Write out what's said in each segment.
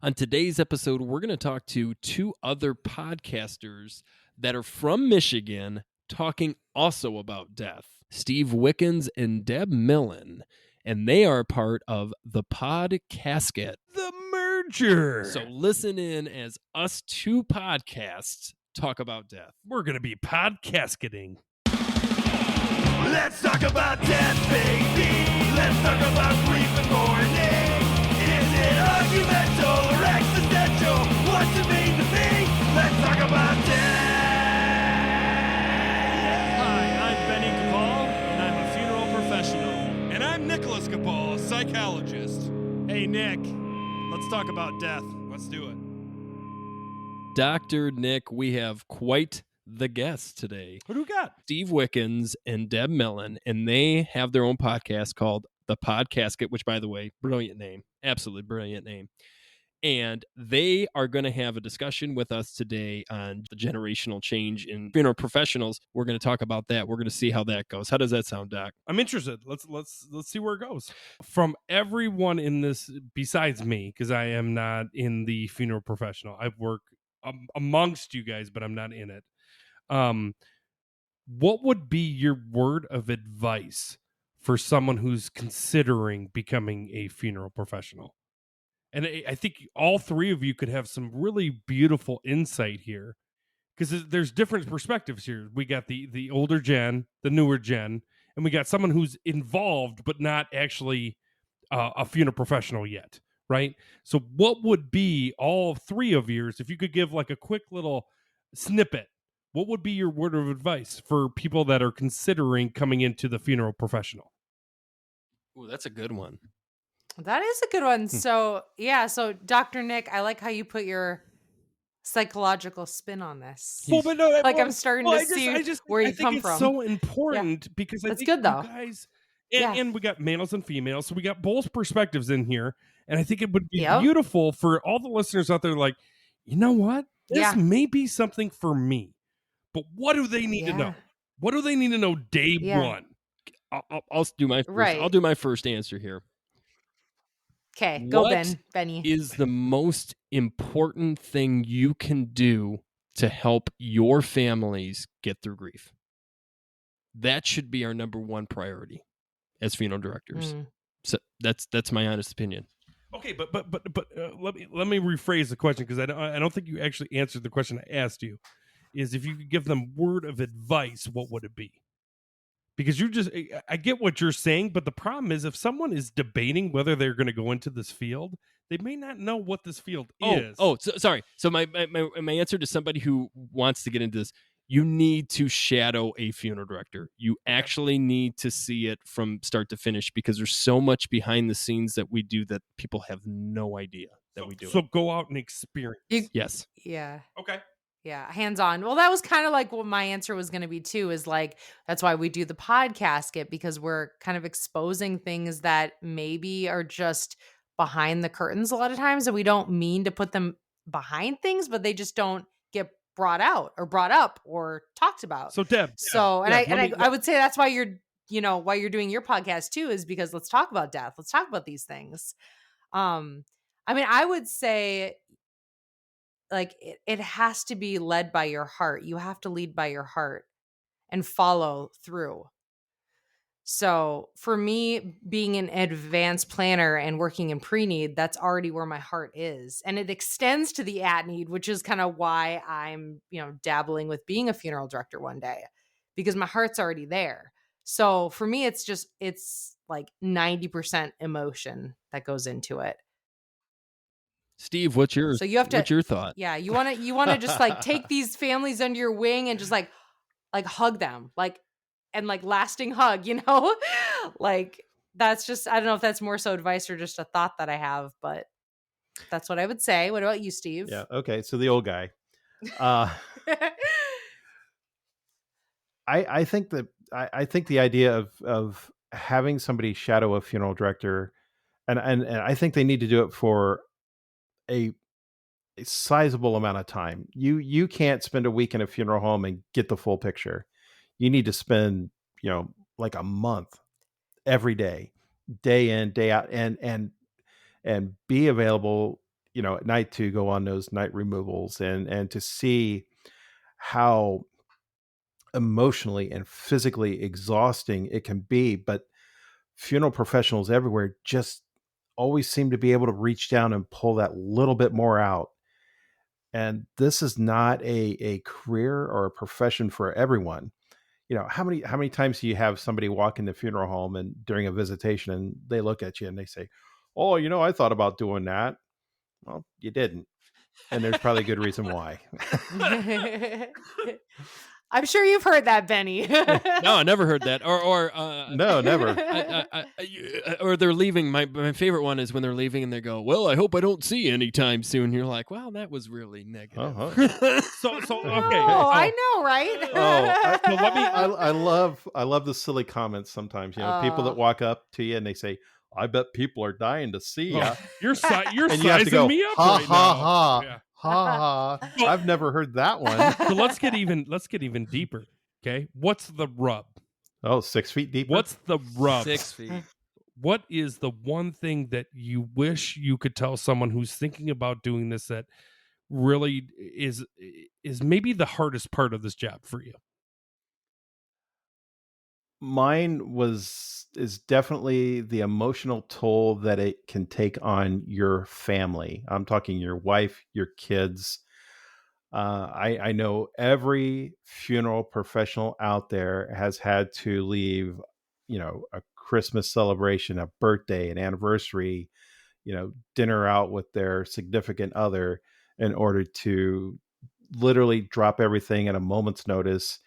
On today's episode, we're going to talk to two other podcasters that are from Michigan talking also about death. Steve Wickens and Deb Millen, and they are part of the Podcasket. The merger. So listen in as us two podcasts talk about death. We're going to be podcasketing. Let's talk about death, baby. Let's talk about grief and mourning. Is it argumental or existential? What's it mean to me? Let's talk about death. Hi, I'm Benny Capal, and I'm a funeral professional. And I'm Nicholas Capal, a psychologist. Hey, Nick, let's talk about death. Let's do it. Dr. Nick, we have quite the guests today. Who do we got? Steve Wickens and Deb Millen, and they have their own podcast called The Podcasket, which, by the way, brilliant name. Absolutely brilliant name. And they are going to have a discussion with us today on the generational change in funeral professionals. We're going to talk about that. We're going to see how that goes. How does that sound, Doc? I'm interested. Let's see where it goes. From everyone in this, besides me, because I am not in the funeral professional. I work amongst you guys, but I'm not in it. What would be your word of advice for someone who's considering becoming a funeral professional? And I think all three of you could have some really beautiful insight here, because there's different perspectives here. We got the older gen, the newer gen, and we got someone who's involved but not actually a funeral professional yet, right? So what would be all three of yours, if you could give like a quick little snippet, what would be your word of advice for people that are considering coming into the funeral professional? Ooh, that's a good one. That is a good one. So Dr. Nick, I like how you put your psychological spin on this. I'm starting to see where you come from. It's so important because I think good, though. you guys, and we got males and females, so we got both perspectives in here, and I think it would be beautiful for all the listeners out there. Like, you know what? This may be something for me, but what do they need to know? What do they need to know day one? I'll do my first. I'll do my first answer here. Okay, go What Benny. is the most important thing you can do to help your families get through grief? That should be our number one priority as funeral directors. So that's my honest opinion. Okay, but let me rephrase the question, because I don't think you actually answered the question I asked you. Is if you could give them word of advice, what would it be? Because I get what you're saying, but the problem is if someone is debating whether they're going to go into this field, they may not know what this field is. Sorry. So my answer to somebody who wants to get into this, you need to shadow a funeral director. You actually need to see it from start to finish, because there's so much behind the scenes that we do that people have no idea that we do. So go out and experience. Yes. Yeah. Okay. Yeah, hands-on. Well, that was kind of like what my answer was going to be too, is like, that's why we do the Podcasket, because we're kind of exposing things that maybe are just behind the curtains a lot of times, and we don't mean to put them behind things, but they just don't get brought out or brought up or talked about. So Deb. I would say that's why why you're doing your podcast too, is because let's talk about death. Let's talk about these things. I would say, like, it has to be led by your heart. You have to lead by your heart and follow through. So for me, being an advanced planner and working in pre-need, that's already where my heart is. And it extends to the at-need, which is kind of why I'm, dabbling with being a funeral director one day, because my heart's already there. So for me, it's like 90% emotion that goes into it. Steve, what's your thought? Yeah, you want to just like take these families under your wing and just like hug them, and lasting hug, like that's just, I don't know if that's more so advice or just a thought that I have, but that's what I would say. What about you, Steve? Yeah. Okay. So the old guy. I think the idea of having somebody shadow a funeral director, and I think they need to do it for a sizable amount of time. You can't spend a week in a funeral home and get the full picture. You need to spend, like a month every day, day in, day out, and be available at night to go on those night removals and to see how emotionally and physically exhausting it can be. But funeral professionals everywhere just always seem to be able to reach down and pull that little bit more out. And this is not a career or a profession for everyone. How many times do you have somebody walk in the funeral home and during a visitation and they look at you and they say, "Oh, I thought about doing that." Well, you didn't. And there's probably a good reason why. I'm sure you've heard that, Benny. No, I never heard that. Or No, never. or they're leaving. My favorite one is when they're leaving and they go, "Well, I hope I don't see you anytime soon." You're like, "Well, that was really negative." Uh-huh. So okay. Oh, I know, right? Oh, So let me- I love the silly comments sometimes. People that walk up to you and they say, "I bet people are dying to see you." Oh, you're And you have to sizing go, me up ha right ha now. ha, Yeah. ha ha. I've never heard that one. So let's get even deeper. Okay, what's the rub? Oh, 6 feet deeper. What's the rub? 6 feet. What is the one thing that you wish you could tell someone who's thinking about doing this that really is maybe the hardest part of this job for you? Mine is definitely the emotional toll that it can take on your family. I'm talking your wife, your kids. I know every funeral professional out there has had to leave, a Christmas celebration, a birthday, an anniversary, dinner out with their significant other in order to literally drop everything at a moment's notice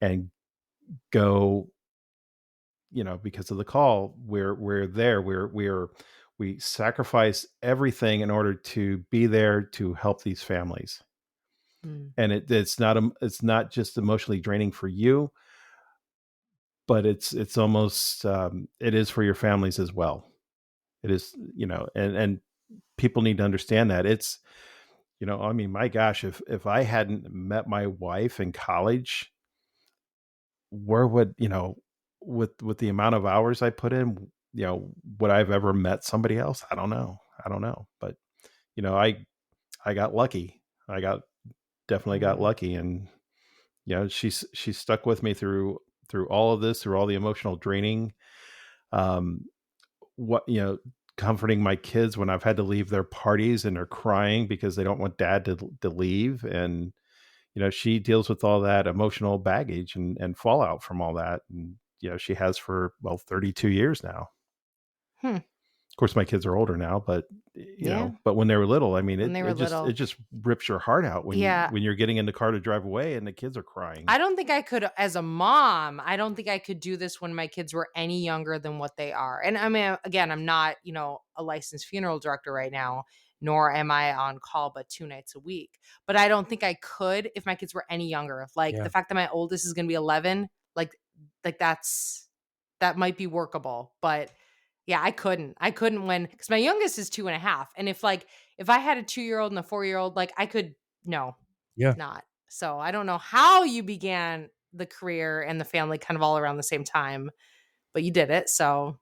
and go, because of the call. We're there. We sacrifice everything in order to be there to help these families. And it's not just emotionally draining for you, but it's almost it is for your families as well. It is, and people need to understand that it's, I mean, my gosh, if I hadn't met my wife in college, where would, with the amount of hours I put in, would I have ever met somebody else? I don't know. But, I got lucky. Definitely got lucky. And, she's stuck with me through all of this, through all the emotional draining, comforting my kids when I've had to leave their parties and they're crying because they don't want dad to leave. And, she deals with all that emotional baggage and fallout from all that. And, she has for, 32 years now. Of course, my kids are older now, but but when they were little, I mean, it just rips your heart out when you're getting in the car to drive away and the kids are crying. I don't think I could, as a mom, I don't think I could do this when my kids were any younger than what they are. And I mean, again, I'm not, a licensed funeral director right now, nor am I on call but 2 nights a week. But I don't think I could if my kids were any younger. Like the fact that my oldest is going to be 11, like that might be workable, but yeah, I couldn't because my youngest is 2.5. And if I had a 2-year-old and a 4-year-old, I could, not. So I don't know how you began the career and the family kind of all around the same time, but you did it. So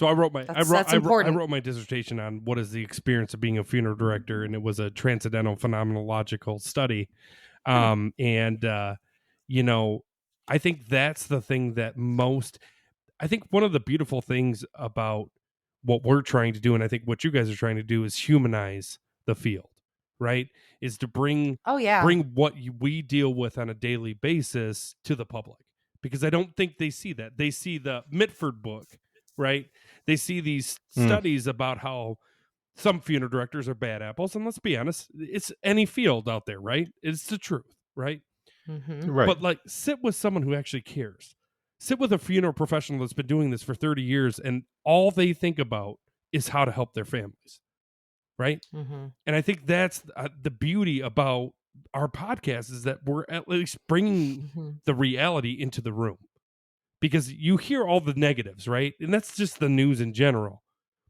I wrote my that's important. I wrote my dissertation on what is the experience of being a funeral director, and it was a transcendental phenomenological study. I think that's the thing that I think one of the beautiful things about what we're trying to do, and I think what you guys are trying to do, is humanize the field, right? Is to bring what we deal with on a daily basis to the public, because I don't think they see that. They see the Mitford book, right? They see these studies about how some funeral directors are bad apples, and let's be honest, it's any field out there, right? It's the truth, right? Right. But sit with someone who actually cares. Sit with a funeral professional that's been doing this for 30 years, and all they think about is how to help their families, right? And I think that's the beauty about our podcast, is that we're at least bringing the reality into the room, because you hear all the negatives, right? And that's just the news in general.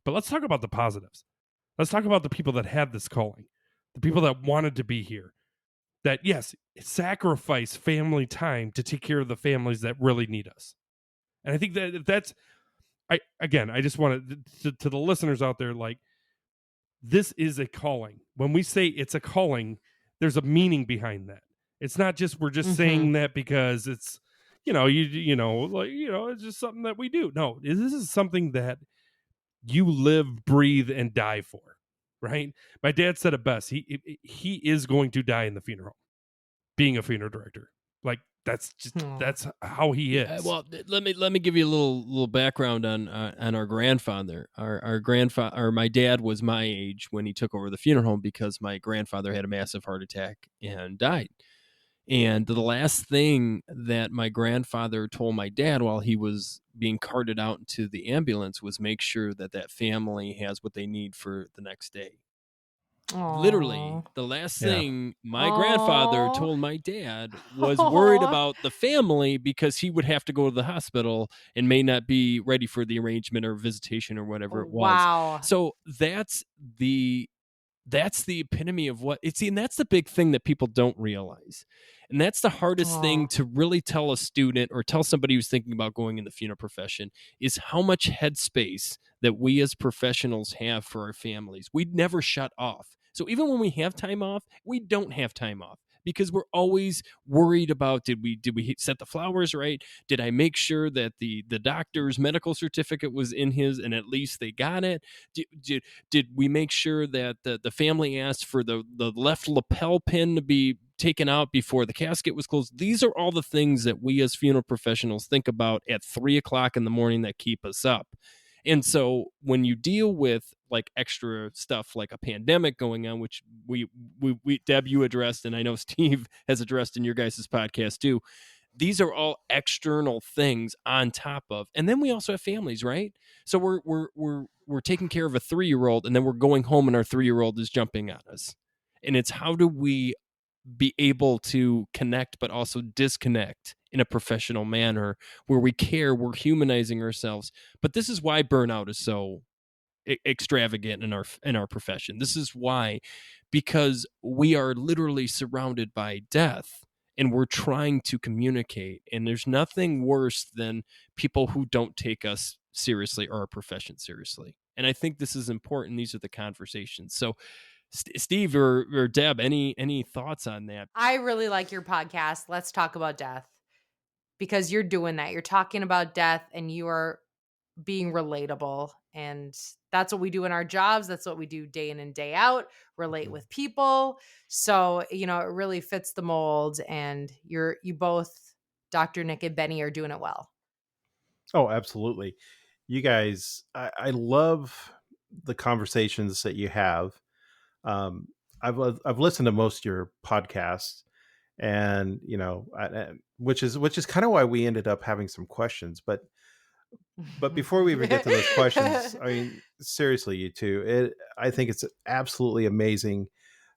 But let's talk about the positives. Let's talk about the people that had this calling, the people that wanted to be here, that, yes, sacrifice family time to take care of the families that really need us. And I think that I just wanted to the listeners out there, this is a calling. When we say it's a calling, there's a meaning behind that. It's not just we're just saying that because it's it's just something that we do. No, this is something that you live, breathe, and die for, right? My dad said it best. He is going to die in the funeral, being a funeral director. Like that's how he is. Well, let me give you a little background on our grandfather. Our grandfather, or my dad, was my age when he took over the funeral home because my grandfather had a massive heart attack and died. And the last thing that my grandfather told my dad while he was being carted out into the ambulance was make sure that family has what they need for the next day. Literally, the last thing my grandfather told my dad was worried about the family because he would have to go to the hospital and may not be ready for the arrangement or visitation or whatever it was. Wow. So that's the epitome of what it's, and that's the big thing that people don't realize. And that's the hardest thing to really tell a student or tell somebody who's thinking about going in the funeral profession is how much headspace that we as professionals have for our families. We never shut off. So even when we have time off, we don't have time off because we're always worried about did we set the flowers right? Did I make sure that the doctor's medical certificate was in his and at least they got it? Did we make sure that the family asked for the left lapel pin to be taken out before the casket was closed? These are all the things that we as funeral professionals think about at 3:00 in the morning that keep us up. And so when you deal with like extra stuff like a pandemic going on, which we Deb, you addressed, and I know Steve has addressed in your guys' podcast too, these are all external things on top of, and then we also have families, right? So we're taking care of a 3-year-old, and then we're going home, and our 3-year-old is jumping on us, and it's how do we be able to connect but also disconnect in a professional manner where we care, we're humanizing ourselves. But this is why burnout is so extravagant in our profession. This is why, because we are literally surrounded by death and we're trying to communicate, and there's nothing worse than people who don't take us seriously or our profession seriously. And I think this is important. These are the conversations. So Steve or Deb, any thoughts on that? I really like your podcast, Let's Talk About Death, because you're doing that. You're talking about death and you are being relatable. And that's what we do in our jobs. That's what we do day in and day out, relate with people. So, it really fits the mold. And you both, Dr. Nick and Benny, are doing it well. Oh, absolutely. You guys, I love the conversations that you have. I've listened to most of your podcasts, and which is kind of why we ended up having some questions. But before we even get to those questions, I mean, seriously, you two, I think it's absolutely amazing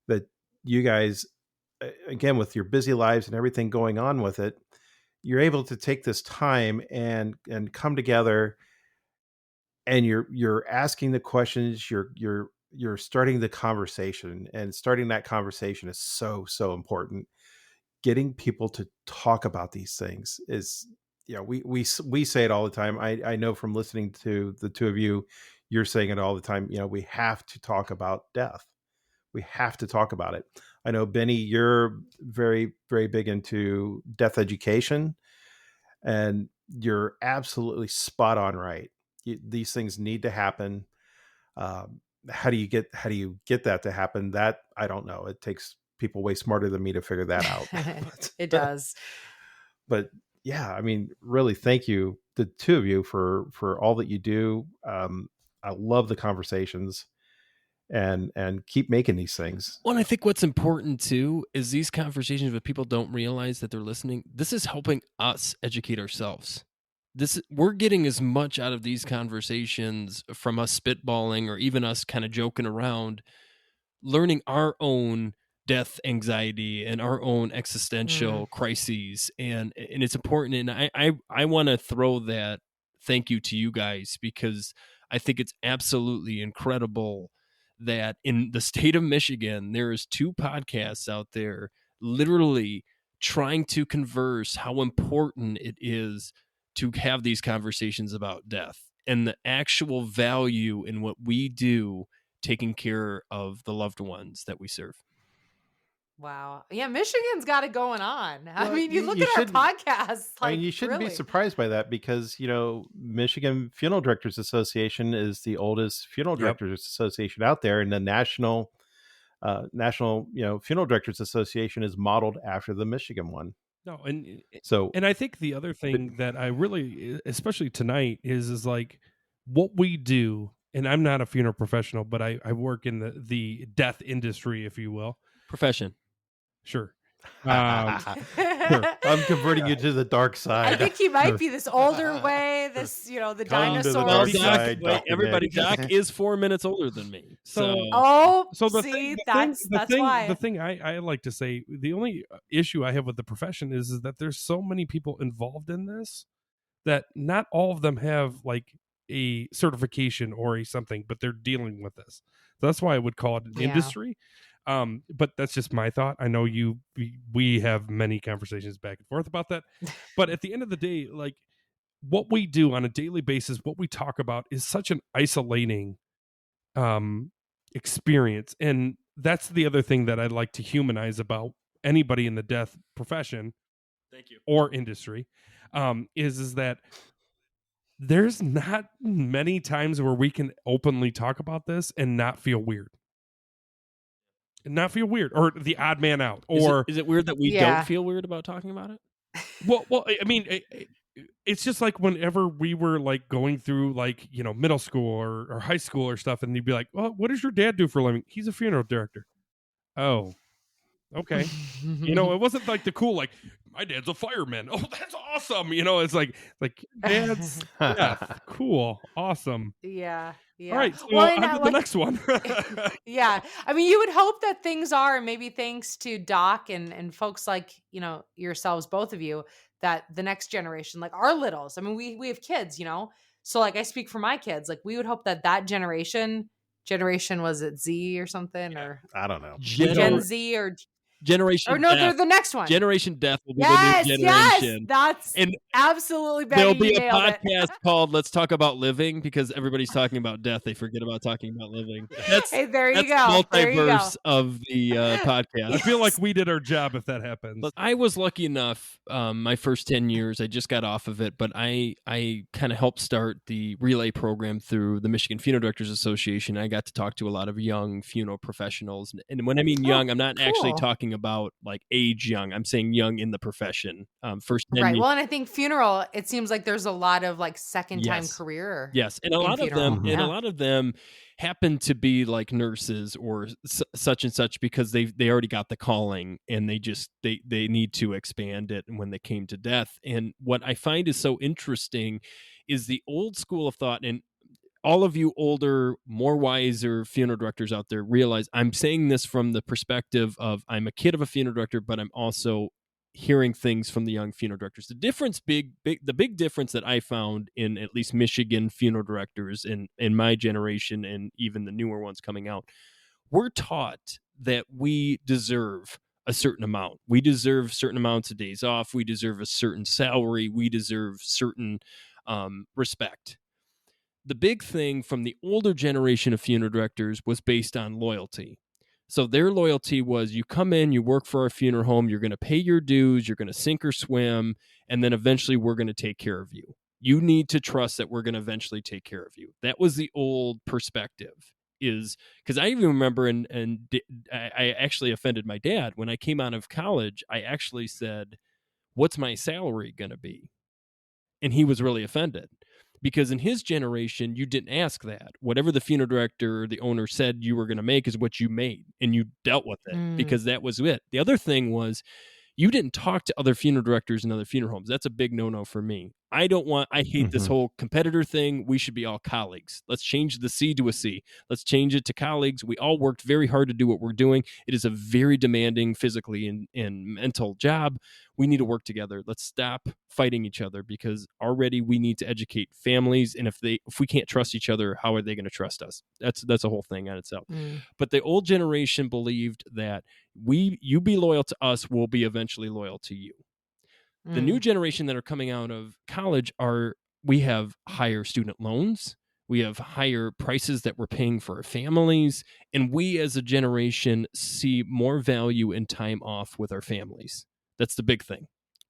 that you guys, again, with your busy lives and everything going on with it, you're able to take this time and come together, and you're asking the questions, you're starting the conversation, and starting that conversation is so important. Getting people to talk about these things is, we say it all the time. I know from listening to the two of you, you're saying it all the time. We have to talk about death. We have to talk about it. I know, Benny, you're very, very big into death education, and you're absolutely spot on right. These things need to happen. How do you get that to happen? That I don't know. It takes people way smarter than me to figure that out. It does. But yeah, I mean, really, thank you, the two of you, for all that you do. I love the conversations, and keep making these things. Well, and I think what's important too is these conversations, if people don't realize that they're listening, this is helping us educate ourselves. We're getting as much out of these conversations from us spitballing or even us kind of joking around, learning our own death anxiety and our own existential crises. And it's important. And I want to throw that thank you to you guys, because I think it's absolutely incredible that in the state of Michigan, there's 2 podcasts out there literally trying to converse how important it is to have these conversations about death and the actual value in what we do taking care of the loved ones that we serve. Wow. Yeah, Michigan's got it going on. I Well, mean, you look you at our shouldn't- podcast. I Like, mean, you shouldn't really. be surprised by that because, Michigan Funeral Directors Association is the oldest funeral Yep. directors association out there, and the national Funeral Directors Association is modeled after the Michigan one. No, and So I think the other thing that I really, especially tonight, is like what we do. And I'm not a funeral professional, but I work in the death industry, if you will. Profession. Sure. I'm converting you to the dark I side. think he might be this older way, this, the Come to the dinosaurs. dark Well, side, Doc, Dr. everybody, Nick. Doc is 4 minutes older than me. So, Oh, So see, that's why. The thing I like to say, the only issue I have with the profession is that there's so many people involved in this that not all of them have like a certification or a something, but they're dealing with this. So that's why I would call it an Yeah. industry. But that's just my thought. I know we have many conversations back and forth about that. But at the end of the day, like what we do on a daily basis, what we talk about is such an isolating experience. And that's the other thing that I'd like to humanize about anybody in the death profession thank you. or industry, is that there's not many times where we can openly talk about this and not feel weird. Or the odd man out, or Is it weird that we Yeah. don't feel weird about talking about it? well, I mean, it's just like whenever we were like going through like, middle school or high school or stuff, and you'd be like, well, what does your dad do for a living? He's a funeral director. Oh, okay. It wasn't like the cool, like, my dad's a fireman. Oh, that's awesome. It's like dad's death. Cool. Awesome. Yeah. All right. So Well, and on to the next one. Yeah. I mean, you would hope that things are, maybe thanks to Doc and folks like, yourselves, both of you, that the next generation, like our littles, I mean, we have kids, so like I speak for my kids, like we would hope that generation, was it Z or something, or I don't know. Gen Z or Generation no, Death. they're the next one. Generation Death will be Yes, the new yes, generation. that's And absolutely Benny. there'll be You a nailed it. podcast called "Let's Talk About Living" because everybody's talking about death. They forget about talking about living. That's Hey, there you that's go. the There you go. multiverse of the podcast. I feel like we did our job if that happens. Look, I was lucky enough. My first 10 years, I just got off of it, but I kind of helped start the relay program through the Michigan Funeral Directors Association. I got to talk to a lot of young funeral professionals, and when I mean young, I'm not actually cool. talking about like age young. I'm saying young in the profession. First 10 Right. years. Well, and I think funeral, it seems like there's a lot of like second time Yes. career. Yes, and a in lot of funeral. them, Yeah. a lot of them happen to be like nurses or such and such because they already got the calling and they need to expand it when they came to death. And what I find is so interesting is the old school of thought, and all of you older, more wiser funeral directors out there realize I'm saying this from the perspective of I'm a kid of a funeral director, but I'm also hearing things from the young funeral directors. The big difference that I found in at least Michigan funeral directors in my generation and even the newer ones coming out, we're taught that we deserve a certain amount. We deserve certain amounts of days off. We deserve a certain salary. We deserve certain respect. The big thing from the older generation of funeral directors was based on loyalty. So their loyalty was you come in, you work for our funeral home, you're going to pay your dues, you're going to sink or swim, and then eventually we're going to take care of you. You need to trust that we're going to eventually take care of you. That was the old perspective. Is because I even remember, and I actually offended my dad when I came out of college. I actually said, "What's my salary going to be?" And he was really offended. Because in his generation, you didn't ask that. Whatever the funeral director or the owner said you were going to make is what you made, and you dealt with it because that was it. The other thing was you didn't talk to other funeral directors in other funeral homes. That's a big no-no for me. I hate this whole competitor thing. We should be all colleagues. Let's change the C to a C. Let's change it to colleagues. We all worked very hard to do what we're doing. It is a very demanding physically and mental job. We need to work together. Let's stop fighting each other because already we need to educate families. And if we can't trust each other, how are they going to trust us? That's a whole thing on itself. But the old generation believed that you be loyal to us, we'll be eventually loyal to you. The new generation that are coming out of college we have higher student loans. We have higher prices that we're paying for our families. And we as a generation see more value in time off with our families. That's the big thing.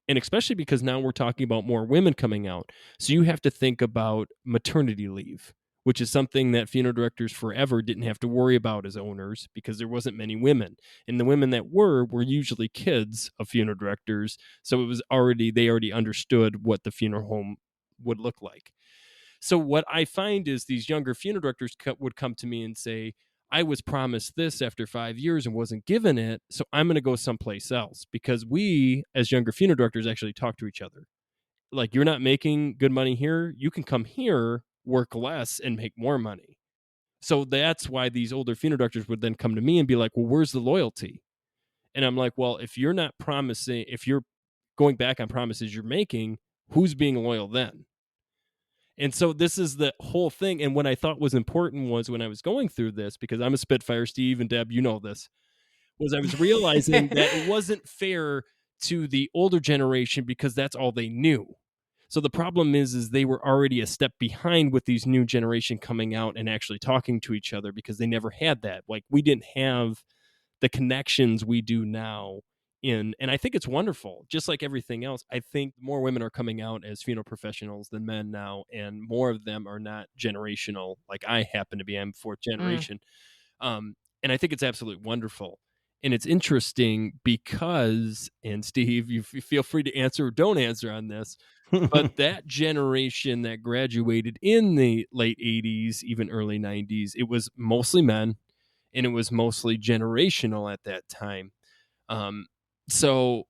And especially because now we're talking about more women coming out. So you have to think about maternity leave, which is something that funeral directors forever didn't have to worry about as owners because there wasn't many women. And the women that were usually kids of funeral directors. So it was they already understood what the funeral home would look like. So what I find is these younger funeral directors would come to me and say, I was promised this after 5 years and wasn't given it, so I'm going to go someplace else. Because we, as younger funeral directors, actually talk to each other. Like, you're not making good money here, you can come here, work less, and make more money. So that's why these older funeral directors would then come to me and be like, well, where's the loyalty? And I'm like, well, if you're not promising, if you're going back on promises you're making, who's being loyal then? And so this is the whole thing. And what I thought was important was when I was going through this, because I'm a Spitfire, Steve and Deb, you know this, was I was realizing that it wasn't fair to the older generation because that's all they knew. So the problem is they were already a step behind with these new generation coming out and actually talking to each other because they never had that. Like, we didn't have the connections we do now. And I think it's wonderful. Just like everything else, I think more women are coming out as funeral professionals than men now, and more of them are not generational. Like I happen to be, I'm fourth generation. And I think it's absolutely wonderful. And it's interesting because, and Steve, you feel free to answer or don't answer on this, but that generation that graduated in the late 80s, even early 90s, it was mostly men, and it was mostly generational at that time. So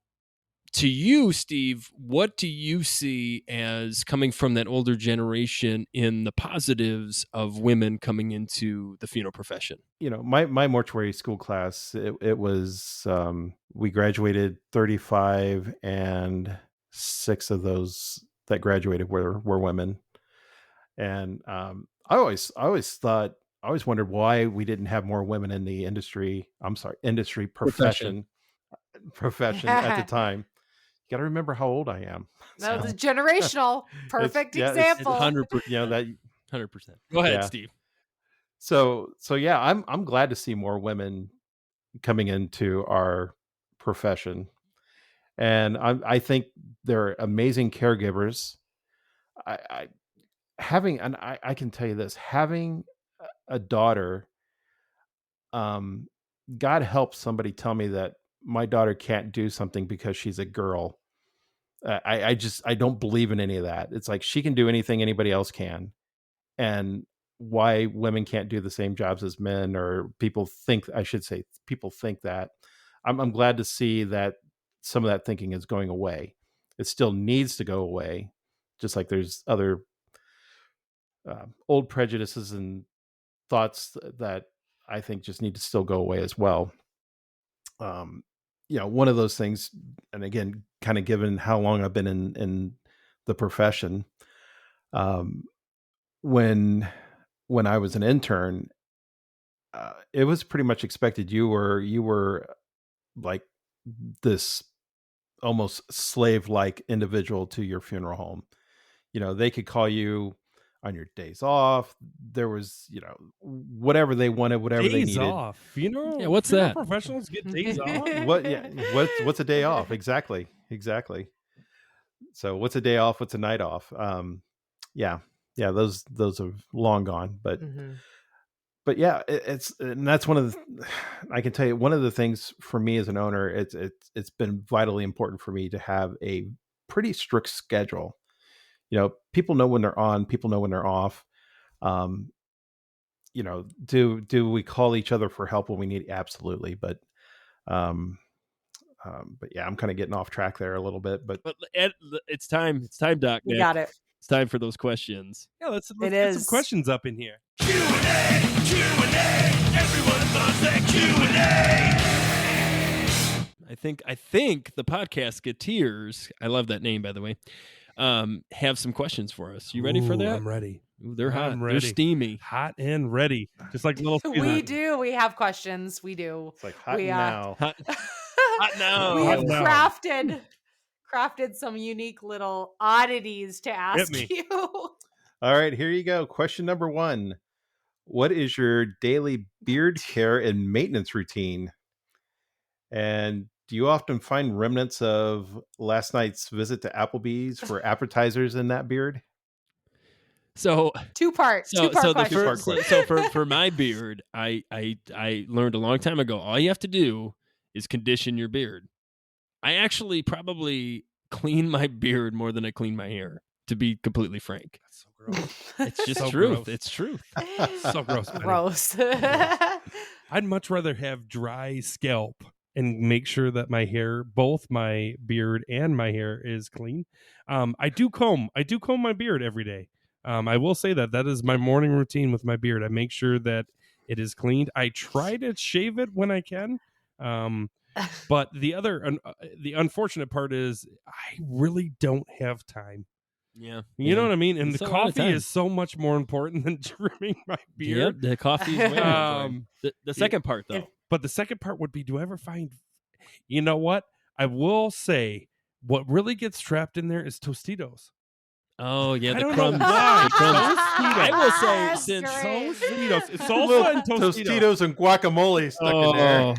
to you, Steve, what do you see as coming from that older generation in the positives of women coming into the funeral profession? You know, my mortuary school class, it was, we graduated 35, and 6 of those that graduated were women. And I always wondered why we didn't have more women in the industry. I'm sorry, industry profession at the time. You got to remember how old I am. That was generational. Perfect example. 100%. You know that 100%. Go ahead, Yeah. Steve. So yeah, I'm glad to see more women coming into our profession, and I think they're amazing caregivers. I can tell you this: having a daughter, God help somebody tell me that my daughter can't do something because she's a girl. I don't believe in any of that. It's like she can do anything anybody else can, and why women can't do the same jobs as men, or people think that. I'm glad to see that some of that thinking is going away. It still needs to go away, just like there's other old prejudices and thoughts that I think just need to still go away as well. One of those things, and again, kind of given how long I've been in the profession, when I was an intern, it was pretty much expected. You were like this almost slave-like individual to your funeral home. They could call you on your days off. There was, whatever they wanted, whatever they needed. Days off. Funeral? Yeah, what's funeral that? Professionals get days off? What? Yeah. What's a day off? Exactly. So what's a day off? What's a night off? Yeah. Those are long gone. But but yeah, and that's one of the. I can tell you, one of the things for me as an owner, it's been vitally important for me to have a pretty strict schedule. People know when they're on, people know when they're off. Do we call each other for help when we need? Absolutely. But yeah, I'm kind of getting off track there a little bit, but Ed, it's time, Doc. You Nick. got it. It's time for those questions. Yeah, let's get some questions up in here. Q&A, everyone's on that Q&A. I think the Podcasketeers, I love that name, by the way, have some questions for us. You ready for that? I'm ready. Ooh, they're hot. I'm They're ready. steamy. Hot and ready. Just like little We do. We have questions. We do. it's like hot We, now. Hot now. We have now. crafted some unique little oddities to ask me. you. All right, here you go. Question number 1. What is your daily beard care and maintenance routine? And do you often find remnants of last night's visit to Applebee's for appetizers in that beard? So Two-part the question. first, for my beard, I learned a long time ago. All you have to do is condition your beard. I actually probably clean my beard more than I clean my hair, to be completely frank. That's so gross. It's just So truth. gross. It's truth. So gross. Benny. Gross. I'd much rather have dry scalp and make sure that my hair, both my beard and my hair, is clean. I do comb my beard every day. I will say that is my morning routine with my beard. I make sure that it is cleaned. I try to shave it when I can. But the unfortunate part is I really don't have time. Yeah. You know what I mean? And It's the a lot of coffee time. is so much more important than trimming my Yep, beard. the coffee is way more important. The second part, though. But the second part would be, do I ever find, you know what? I will say what really gets trapped in there is Tostitos. Oh, yeah, I the don't crumbs. know why. The crumbs. Tostitos. I will say, That's since great. Tostitos. It's Little salsa and Tostitos. Tostitos and guacamole stuck in there.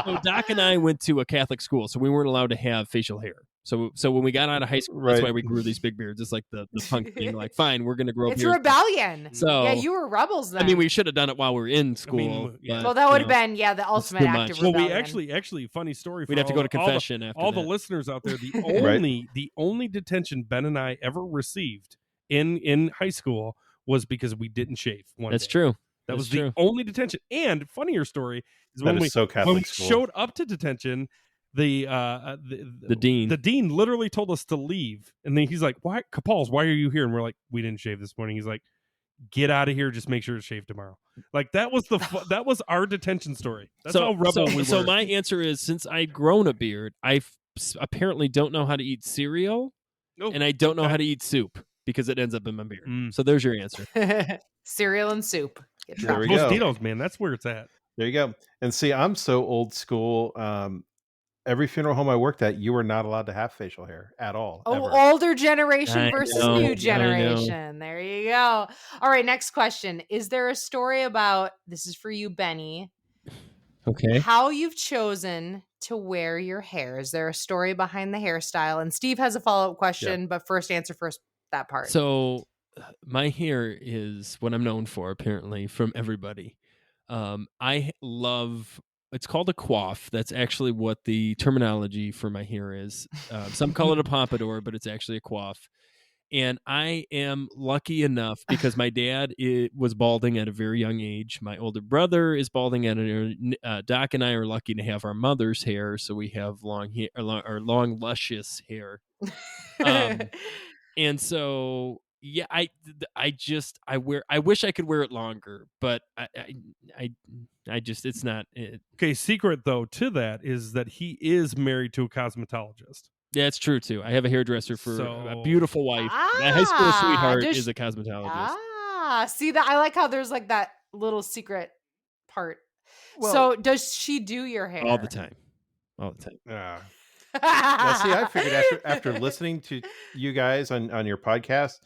So Doc and I went to a Catholic school, so we weren't allowed to have facial hair. So when we got out of high school, that's Right. why we grew these big beards. It's like the punk thing, like, fine, we're going to grow It's beards. rebellion. So Yeah, you were rebels then. I mean, we should have done it while we were in school. yeah. well, that would have been the ultimate too act much. of Well, rebellion. we actually, funny story. We'd for have to go to all the- confession after all that. the listeners out there, Right. the only detention Ben and I ever received in high school was because we didn't shave one That's day. true. That That's was true. the only detention. And funnier story is That when is we so Catholic when we school. showed up to detention, the dean literally told us to leave, and then he's like, "Why, Capals? Why are you here?" And we're like, "We didn't shave this morning." He's like, "Get out of here! Just make sure to shave tomorrow." Like that was that was our detention story. That's how rebel we were. So my answer is, since I've grown a beard, I apparently don't know how to eat cereal, Oh, and I don't know okay. how to eat soup because it ends up in my beard. Mm. So there's your answer. Cereal and soup. Get There we dropped. go. Tostitos, man, that's where it's at. There you go. And see, I'm so old school. Every funeral home I worked at, you were not allowed to have facial hair at all. Oh, ever. older generation I versus know, I new know. generation. There you go. All right, next question. Is there a story about, this is for you, Benny, Okay. how you've chosen to wear your hair? Is there a story behind the hairstyle? And Steve has a follow-up question, but first answer first that part. So my hair is what I'm known for, apparently, from everybody. I love, it's called a coif. That's actually what the terminology for my hair is. Some call it a pompadour, but it's actually a coif. And I am lucky enough because my dad was balding at a very young age. My older brother is balding at Doc and I are lucky to have our mother's hair, so we have long hair, or long luscious hair. And so, yeah, I wish I could wear it longer, but I just, it's not. Okay, secret though to that is that he is married to a cosmetologist. Yeah, it's true too. I have a hairdresser for a So- beautiful wife. My high school sweetheart does is she- a cosmetologist. See that? I like how there's like that little secret part. Well- So does she do your hair? All the time. Yeah. Now, see, I figured after listening to you guys on your podcast,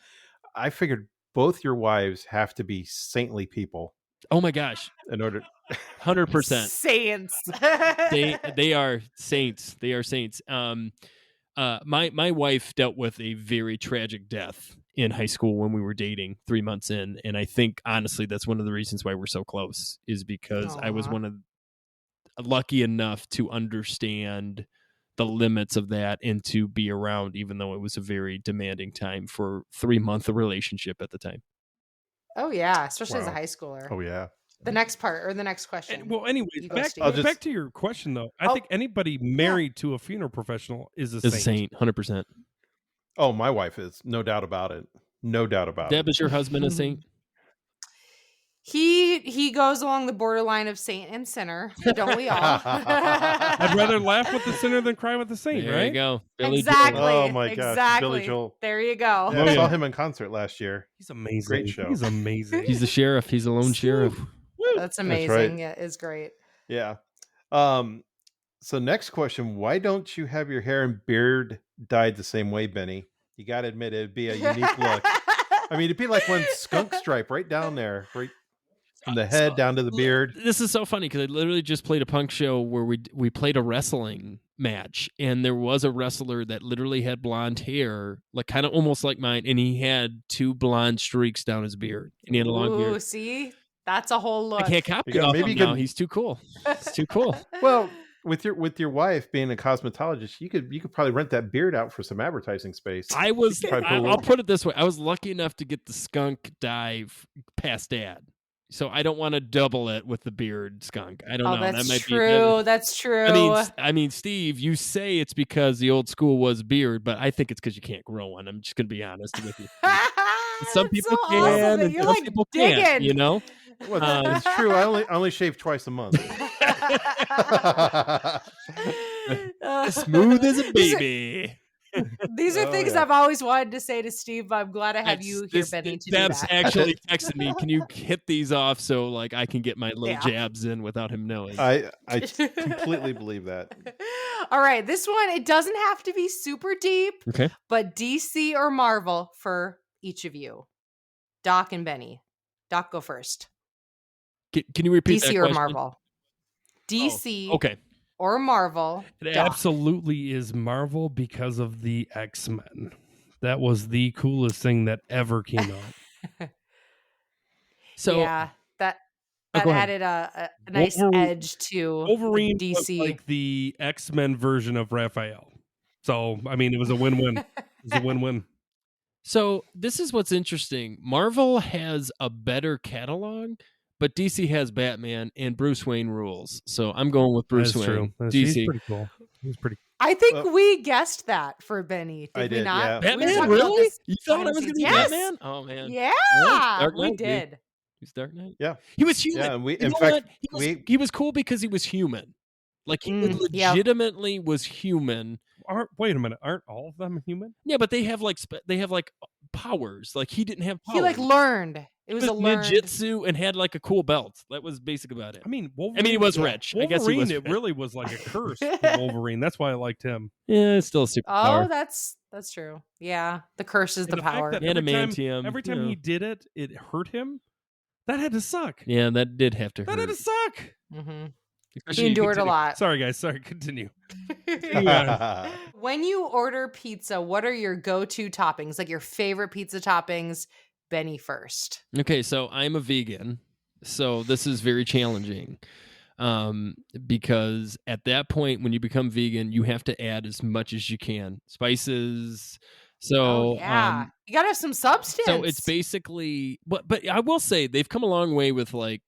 I figured both your wives have to be saintly people Oh my gosh, in order. 100%. Saints. They are saints. They are saints. My wife dealt with a very tragic death in high school when we were dating 3 months in, and I think honestly that's one of the reasons why we're so close is because I was Aw. lucky enough to understand the limits of that and to be around, even though it was a very demanding time for 3-month relationship at the time. Oh yeah, especially as a Wow. high schooler. Oh yeah. The next part or the next question. And, well, anyways, You go, back, Steve. I'll just- back to your question though. I Oh. think anybody married to a funeral professional is a As a saint. saint, 100%. Oh, my wife is, no doubt about it. No doubt about Deb, it. is your husband a saint? He goes along the borderline of saint and sinner, don't we all? I'd rather laugh with the sinner than cry with the saint, There right? you go. Billy Exactly. Joel. Oh my gosh, exactly. Billy Joel. There you go. Yeah, I saw him in concert last year. He's amazing. Great show. He's amazing. He's the sheriff. He's a lone sheriff. That's amazing. right. Yeah, it's great. Yeah. So next question, why don't you have your hair and beard dyed the same way, Benny? You got to admit it'd be a unique look. I mean, it'd be like one skunk stripe right down there, right from the head down to the beard. This is so funny because I literally just played a punk show where we played a wrestling match, and there was a wrestler that literally had blonde hair, like kind of almost like mine, and he had 2 blonde streaks down his beard, and he had a long Ooh, beard. see? That's a whole look. I can't copy You it go, off maybe him you now. could- He's too cool. It's too cool. Well, with your wife being a cosmetologist, you could probably rent that beard out for some advertising space. I was. Probably put a I'll little- put it this way: I was lucky enough to get the skunk dive past Dad, so I don't want to double it with the beard skunk. I don't Oh, know. that's that might true. be. That's true. I mean, Steve, you say it's because the old school was beard, but I think it's because you can't grow one. I'm just gonna be honest with you. Some That's people so can, awesome that and you're some like people digging. can't. You know, Well, it's true. I only shave twice a month. smooth as a These are- baby. These are Oh, things yeah. I've always wanted to say to Steve, but I'm glad I have you here, This- Benny, to do Deb's that. actually texted me. Can you hit these off so like I can get my little Yeah. jabs in without him knowing? I completely believe that. All right, this one, it doesn't have to be super deep, Okay. but DC or Marvel for each of you. Doc and Benny. Doc, go first. Can you repeat that DC or question? Marvel? DC Okay. or Marvel. It Doc. absolutely is Marvel because of the X-Men. That was the coolest thing that ever came out. So yeah, that go ahead. added a nice Wolverine- edge to Wolverine was DC. like the X-Men version of Raphael. So, I mean, it was a win-win. It was a win-win. So this is what's interesting. Marvel has a better catalog, but DC has Batman and Bruce Wayne rules. So I'm going with Bruce That's Wayne. true. He's DC. pretty cool. He's pretty I think Well- we guessed that for Benny. Did I we did, not? yeah. We were Batman, talking about really? this You thought I behind was the going to be scenes. Yes. Batman? Oh man. Yeah, Dark we Knight, dude. did. He's Dark Knight. Yeah. He was human. Yeah, and we You in know fact what? He was cool because he was human. Like he yeah. legitimately was human. Wait a minute. Aren't all of them human? Yeah, but they have like powers. Like he didn't have powers. He like learned. It was a learned. ninjutsu and had like a cool belt. That was basically about it. I mean, Wolverine. he was rich. I guess he Wolverine, was it rich. really was like a curse for Wolverine. That's why I liked him. Yeah, it's still a superpower. Oh, that's true. Yeah, the curse is And the fact power. that Adamantium, Every time yeah. he did it, it hurt him. That had to suck. Yeah, that did have to That had hurt. to suck. hmm Especially He endured a Continue. lot. Sorry, guys. Sorry. Continue. When you order pizza, what are your go-to toppings? Like your favorite pizza toppings? Benny first. Okay, so I'm a vegan, so this is very challenging. Because at that point, when you become vegan, you have to add as much as you can, spices. So yeah, you gotta have some substance. so it's basically, but I will say they've come a long way with like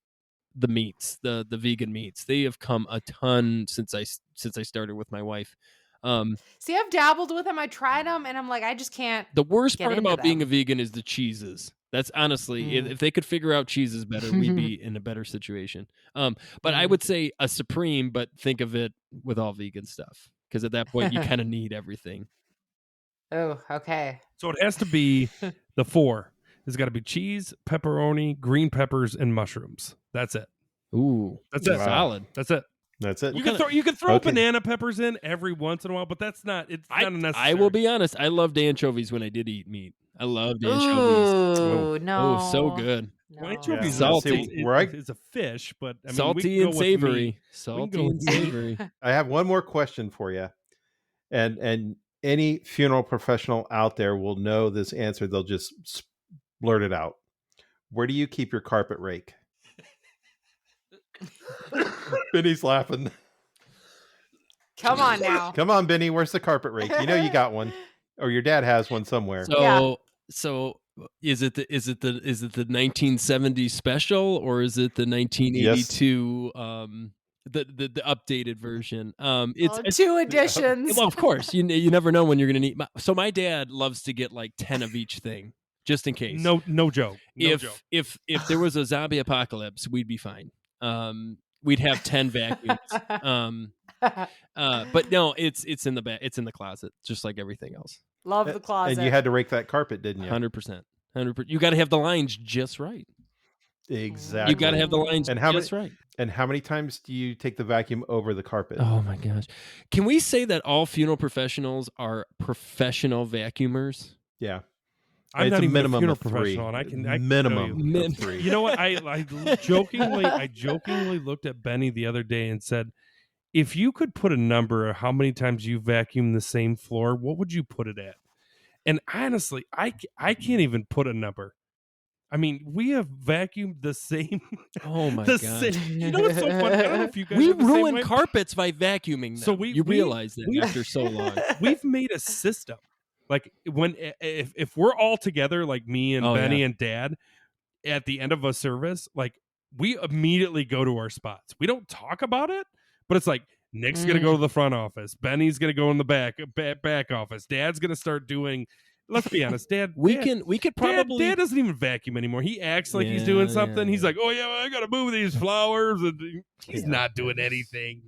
the meats, the vegan meats. They have come a ton since I started with my wife. See, I've dabbled with them. I tried them, and I'm like, I just can't. The worst Get part into about being a them. vegan is the cheeses. That's honestly, if they could figure out cheeses better, we'd be in a better situation. But I would say a Supreme, but think of it with all vegan stuff, because at that point you kind of need everything. Oh, okay. So it has to be the 4. It's got to be cheese, pepperoni, green peppers, and mushrooms. That's it. Ooh, That's it. solid. That's it. That's it. You can throw Okay. banana peppers in every once in a while, but it's not a necessary. I will be honest. I loved anchovies when I did eat meat. I loved anchovies. Ooh, no. Oh, so good. No. Well, anchovies Yeah. is- Salty. is a fish, but I mean, we Salty can go and with savory. meat. Salty go and with meat. savory. I have one more question for you, and any funeral professional out there will know this answer. They'll just blurt it out. Where do you keep your carpet rake? Benny's laughing. Come on now. Come on, Benny. Where's the carpet rake? You know you got one, or your dad has one somewhere. So is it the 1970s special, or is it the 1982 the updated version? It's 2 editions. well, of course, you never know when you're going to need. So my dad loves to get like 10 of each thing, just in case. No joke. No joke. If there was a zombie apocalypse, we'd be fine. We'd have 10 vacuums. But no, it's in the back. It's in the closet, just like everything else. Love the closet. And you had to rake that carpet, didn't you? 100%. You got to have the lines just right. Exactly. You got to have the lines And how just right. And how many times do you take the vacuum over the carpet? Oh my gosh! Can we say that all funeral professionals are professional vacuumers? Yeah. I'm It's not a even minimum a funeral of 3. professional, and I can tell minimum you. of 3. You know what? I jokingly looked at Benny the other day and said, if you could put a number of how many times you vacuum the same floor, what would you put it at? And honestly, I can't even put a number. I mean, we have vacuumed the same. Oh my the god! You know what's so funny? I don't know if you guys We are the same ruin way. carpets by vacuuming them. So you realize that after so long. We've made a system. Like when if we're all together, like me and Oh, Benny yeah. and Dad, at the end of a service, like we immediately go to our spots. We don't talk about it, but it's like Nick's gonna go to the front office, Benny's gonna go in the back office, Dad's gonna start doing. Let's be honest, Dad. We Dad, could probably. Dad doesn't even vacuum anymore. He acts like he's Yeah, doing something. yeah, He's yeah. like, "Oh yeah, well, I gotta move these flowers," and he's not doing anything.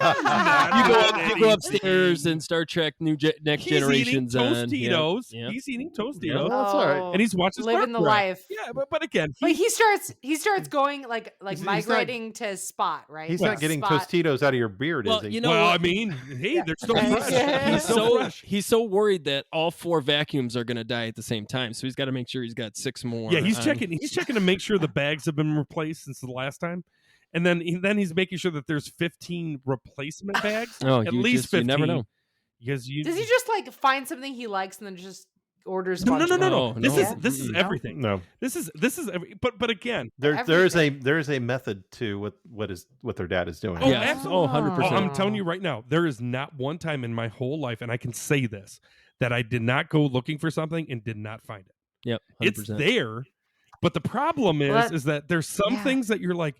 You go upstairs and Star Trek Next Generation's eating on. Tostitos. Yep. He's eating Tostitos, Yep. That's all right. and he's watching living Star the Trek. life. Yeah, but again, But he starts going like He's not- migrating to spot, right? He's Like not getting spot. Tostitos out of your beard, Well, is he? you know well, what? I mean, hey, they're still He's- fresh. He's Still so fresh. he's so worried that all 4 vacuums are going to die at the same time, so he's got to make sure he's got 6 more. Yeah, he's on- checking. He's checking to make sure the bags have been replaced since the last time, and then he's making sure that there's 15 replacement bags. Oh, at you least just- you 15. never know. Because you Does he just like find something he likes and then just orders? a no. bunch of them? No, This no. is Mm-mm. everything. No, This is every. But again, there is a method to what their dad is doing. Oh, Yes. absolutely. Oh, 100%. I'm telling you right now, there is not one time in my whole life, and I can say this, that I did not go looking for something and did not find it. Yep, 100%. It's there, but the problem is that there's some Yeah. things that you're like,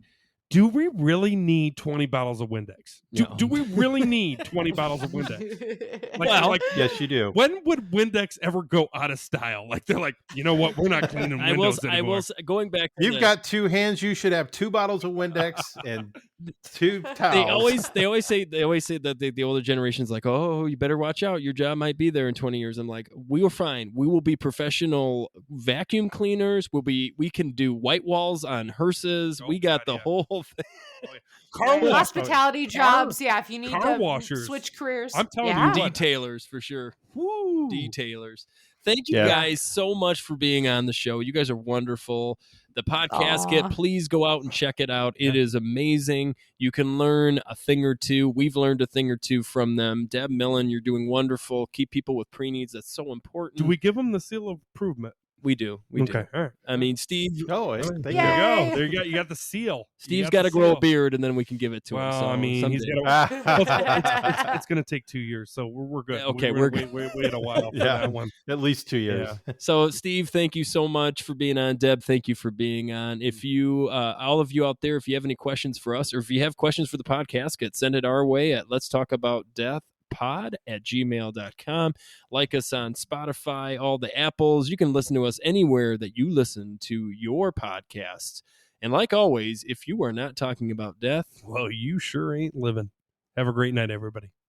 do we really need 20 bottles of Windex? No. Do we really need 20 bottles of Windex? Like, Yes, you do. when would Windex ever go out of style? Like they're like, you know what? We're not cleaning I will. windows I anymore. will. Going back. To You've the- got 2 hands. You should have 2 bottles of Windex and 2 towels. They always say that the older generation's like, oh, you better watch out. Your job might be there in 20 years. I'm like, we are fine. We will be professional vacuum cleaners. We can do white walls on hearses. Oh, we got God, the yeah. whole thing. Car wash. Hospitality jobs. Yeah, if you need car to washers. switch careers. I'm telling you yeah. what. Detailers for sure. Woo. Detailers. Thank you Yeah. guys so much for being on the show. You guys are wonderful. The Podcasket, Aw. please go out and check it out. It is amazing. You can learn a thing or two. We've learned a thing or two from them. Deb Millen, you're doing wonderful. Keep people with pre-needs. That's so important. Do we give them the seal of improvement? We do. We do. Okay. All right. I mean, Steve. Oh, thank There you. you Yay. go. There you go. You got the seal. Steve's got to grow a beard, and then we can give it to him. Well, So I mean, he's someday. got to. It's going to take 2 years, so we're good. Okay, we're we're gonna wait a while. For Yeah. that one. At least 2 years. So, Steve, thank you so much for being on. Deb, thank you for being on. If you, all of you out there, if you have any questions for us, or if you have questions for the Podcasket, send it our way at Let's Talk About Death pod@gmail.com. Like us on Spotify, all the apples. You can listen to us anywhere that you listen to your podcasts. And like always, if you are not talking about death, Well, you sure ain't living. Have a great night, everybody.